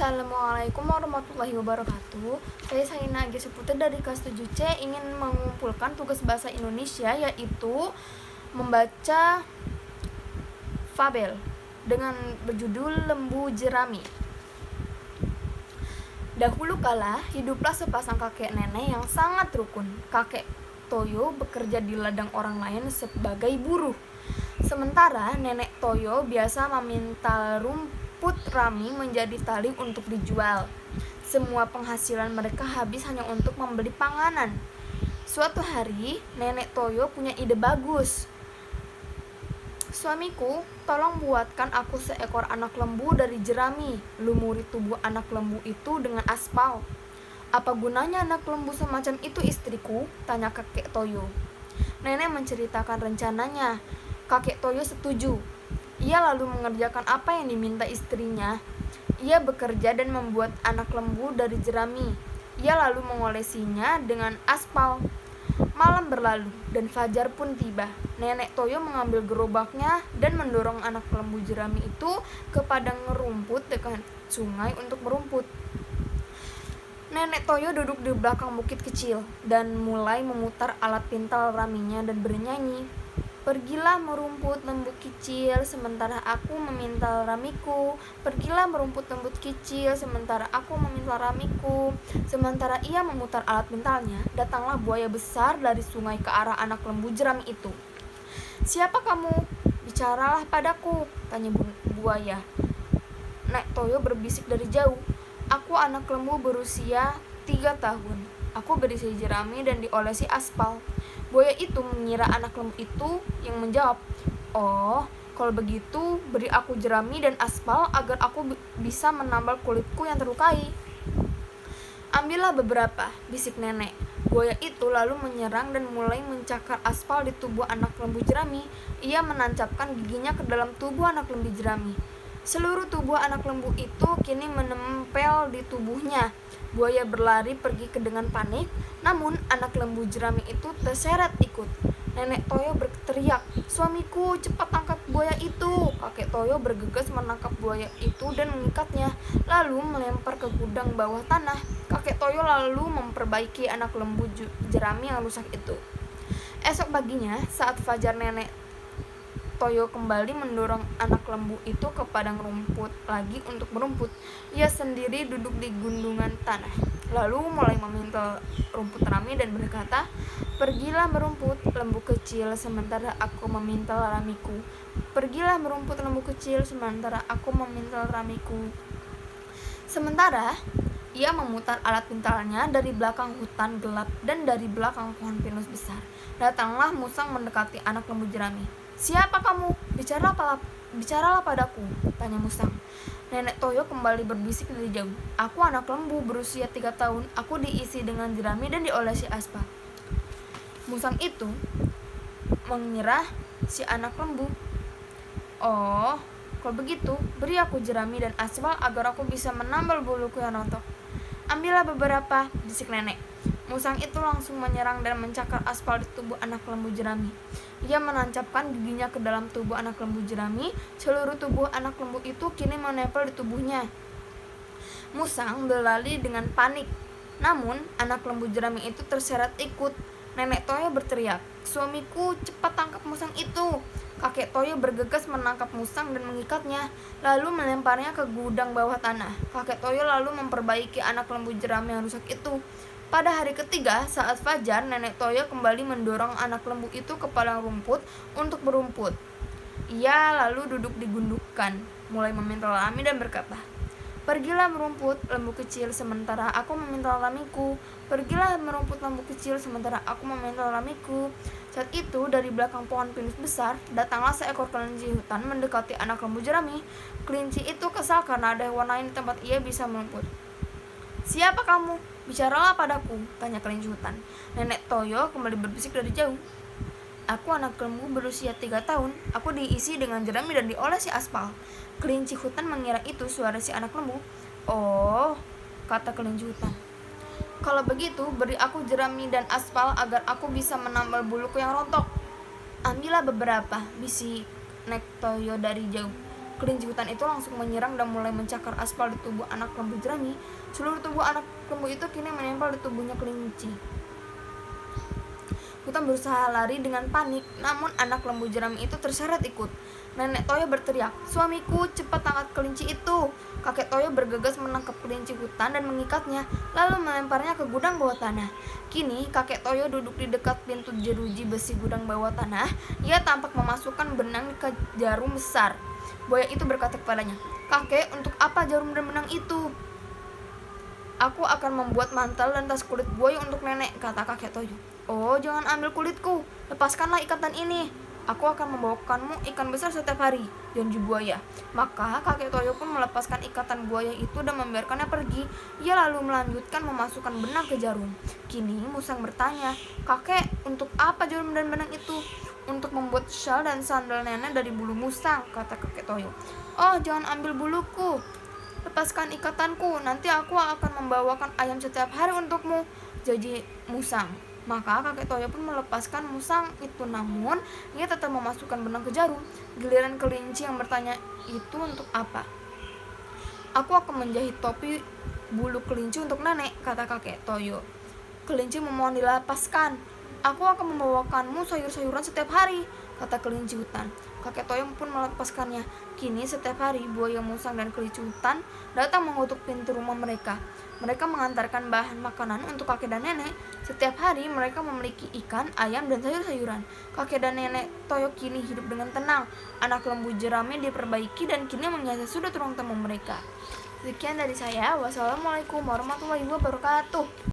Assalamualaikum warahmatullahi wabarakatuh. Saya Saina Agis Putri dari kelas 7C ingin mengumpulkan tugas bahasa Indonesia, yaitu membaca fabel dengan berjudul Lembu Jerami. Dahulu kala hiduplah sepasang kakek nenek yang sangat rukun. Kakek Toyo bekerja di ladang orang lain sebagai buruh. Sementara nenek Toyo biasa memintal rumput rami menjadi tali untuk dijual. Semua penghasilan mereka habis hanya untuk membeli panganan. Suatu hari, nenek Toyo punya ide bagus. "Suamiku, tolong buatkan aku seekor anak lembu dari jerami. Lumuri tubuh anak lembu itu dengan aspal." "Apa gunanya anak lembu semacam itu, istriku?" tanya kakek Toyo. Nenek menceritakan rencananya. Kakek Toyo setuju. Ia lalu mengerjakan apa yang diminta istrinya. Ia bekerja dan membuat anak lembu dari jerami. Ia lalu mengolesinya dengan aspal. Malam berlalu dan fajar pun tiba. Nenek Toyo mengambil gerobaknya dan mendorong anak lembu jerami itu ke padang rumput dekat sungai untuk merumput. Nenek Toyo duduk di belakang bukit kecil dan mulai memutar alat pintal raminya dan bernyanyi. "Pergilah merumput lembu kecil, sementara aku memintal ramiku. Pergilah merumput lembu kecil, sementara aku memintal ramiku." Sementara ia memutar alat pintalnya, datanglah buaya besar dari sungai ke arah anak lembu jerami itu. "Siapa kamu? Bicaralah padaku," tanya buaya. Nek Toyo berbisik dari jauh. "Aku anak lembu berusia 3 tahun. Aku berisi jerami dan diolesi aspal." Buaya itu mengira anak lembu itu yang menjawab, "Oh, kalau begitu beri aku jerami dan aspal agar aku bisa menambal kulitku yang terlukai." "Ambillah beberapa," bisik nenek. Buaya itu lalu menyerang dan mulai mencakar aspal di tubuh anak lembu jerami. Ia menancapkan giginya ke dalam tubuh anak lembu jerami. Seluruh tubuh anak lembu itu kini menempel di tubuhnya. Buaya berlari pergi dengan panik, namun anak lembu jerami itu terseret ikut. Nenek Toyo berteriak, "Suamiku, cepat angkat buaya itu!" Kakek Toyo bergegas menangkap buaya itu dan mengikatnya, lalu melempar ke gudang bawah tanah. Kakek Toyo lalu memperbaiki anak lembu jerami yang rusak itu. Esok paginya, saat fajar, nenek Toyo kembali mendorong anak lembu itu ke padang rumput lagi untuk merumput. Ia sendiri duduk di gundugan tanah, lalu mulai memintal rumput rami dan berkata, "Pergilah merumput lembu kecil, sementara aku memintal ramiku. Pergilah merumput lembu kecil, sementara aku memintal ramiku." Sementara ia memutar alat pintalnya dari belakang hutan gelap dan dari belakang pohon pinus besar. Datanglah musang mendekati anak lembu jerami. "Siapa kamu? Bicaralah padaku," tanya musang. Nenek Toyo kembali berbisik dari jauh. "Aku anak lembu berusia 3 tahun. Aku diisi dengan jerami dan diolesi aspal." Musang itu mengira si anak lembu. "Oh, kalau begitu beri aku jerami dan aspal agar aku bisa menambal buluku yang rontok." "Ambillah beberapa," bisik nenek. Musang itu langsung menyerang dan mencakar aspal di tubuh anak lembu jerami. Ia menancapkan giginya ke dalam tubuh anak lembu jerami. Seluruh tubuh anak lembu itu kini menempel di tubuhnya. Musang berlari dengan panik, namun anak lembu jerami itu terseret ikut. Nenek Toyo berteriak, "Suamiku, cepat tangkap musang itu!" Kakek Toyo bergegas menangkap musang dan mengikatnya, lalu melemparnya ke gudang bawah tanah. Kakek Toyo lalu memperbaiki anak lembu jerami yang rusak itu. Pada hari ketiga, saat fajar, nenek Toyo kembali mendorong anak lembu itu ke padang rumput untuk berumput. Ia lalu duduk di gundukan, mulai memintal rami dan berkata, "Pergilah merumput lembu kecil, sementara aku memintal ramiku. Pergilah merumput lembu kecil, sementara aku memintal ramiku." Saat itu, dari belakang pohon pinus besar, datanglah seekor kelinci hutan mendekati anak lembu jerami. Kelinci itu kesal karena ada hewan lain di tempat ia bisa merumput. "Siapa kamu? Bicaralah padaku," tanya kelinci hutan. Nenek Toyo kembali berbisik dari jauh. "Aku anak lembu berusia 3 tahun. Aku diisi dengan jerami dan diolesi aspal." Kelinci hutan mengira itu suara si anak lembu. "Oh," kata kelinci hutan. "Kalau begitu beri aku jerami dan aspal agar aku bisa menambal buluku yang rontok." "Ambillah beberapa," bisik Nek Toyo dari jauh. Kelinci hutan itu langsung menyerang dan mulai mencakar aspal di tubuh anak lembu jerami. Seluruh tubuh anak lembu itu kini menempel di tubuhnya kelinci. Hutan berusaha lari dengan panik, namun anak lembu jerami itu terseret ikut. Nenek Toyo berteriak, "Suamiku, cepat tangkap kelinci itu!" Kakek Toyo bergegas menangkap kelinci hutan dan mengikatnya, lalu melemparnya ke gudang bawah tanah. Kini, kakek Toyo duduk di dekat pintu jeruji besi gudang bawah tanah. Ia tampak memasukkan benang ke jarum besar. Buaya itu berkata kepadanya, "Kakek, untuk apa jarum dan benang itu?" "Aku akan membuat mantel dan tas kulit buaya untuk nenek," kata kakek Toyo. "Oh, jangan ambil kulitku, lepaskanlah ikatan ini. Aku akan membawakanmu ikan besar setiap hari," janji buaya. Maka kakek Toyo pun melepaskan ikatan buaya itu dan membiarkannya pergi. Ia lalu melanjutkan memasukkan benang ke jarum. Kini musang bertanya, "Kakek, untuk apa jarum dan benang itu?" "Untuk membuat syal dan sandal nenek dari bulu musang," kata kakek Toyo. "Oh, jangan ambil buluku. Lepaskan ikatanku, nanti aku akan membawakan ayam setiap hari untukmu," janji musang. Maka kakek Toyo pun melepaskan musang itu, namun ia tetap memasukkan benang ke jarum. Giliran kelinci yang bertanya, "Itu untuk apa?" "Aku akan menjahit topi bulu kelinci untuk nenek," kata kakek Toyo. Kelinci memohon dilepaskan. "Aku akan membawakanmu sayur-sayuran setiap hari," kata kelinci hutan. Kakek Toyo pun melepaskannya. Kini setiap hari buaya, musang, dan kelinci hutan datang mengutuk pintu rumah mereka. Mereka mengantarkan bahan makanan untuk kakek dan nenek. Setiap hari mereka memiliki ikan, ayam, dan sayur-sayuran. Kakek dan nenek Toyo kini hidup dengan tenang. Anak lembu jerami diperbaiki dan kini menghiasi sudut ruang tamu mereka. Sekian dari saya. Wassalamualaikum warahmatullahi wabarakatuh.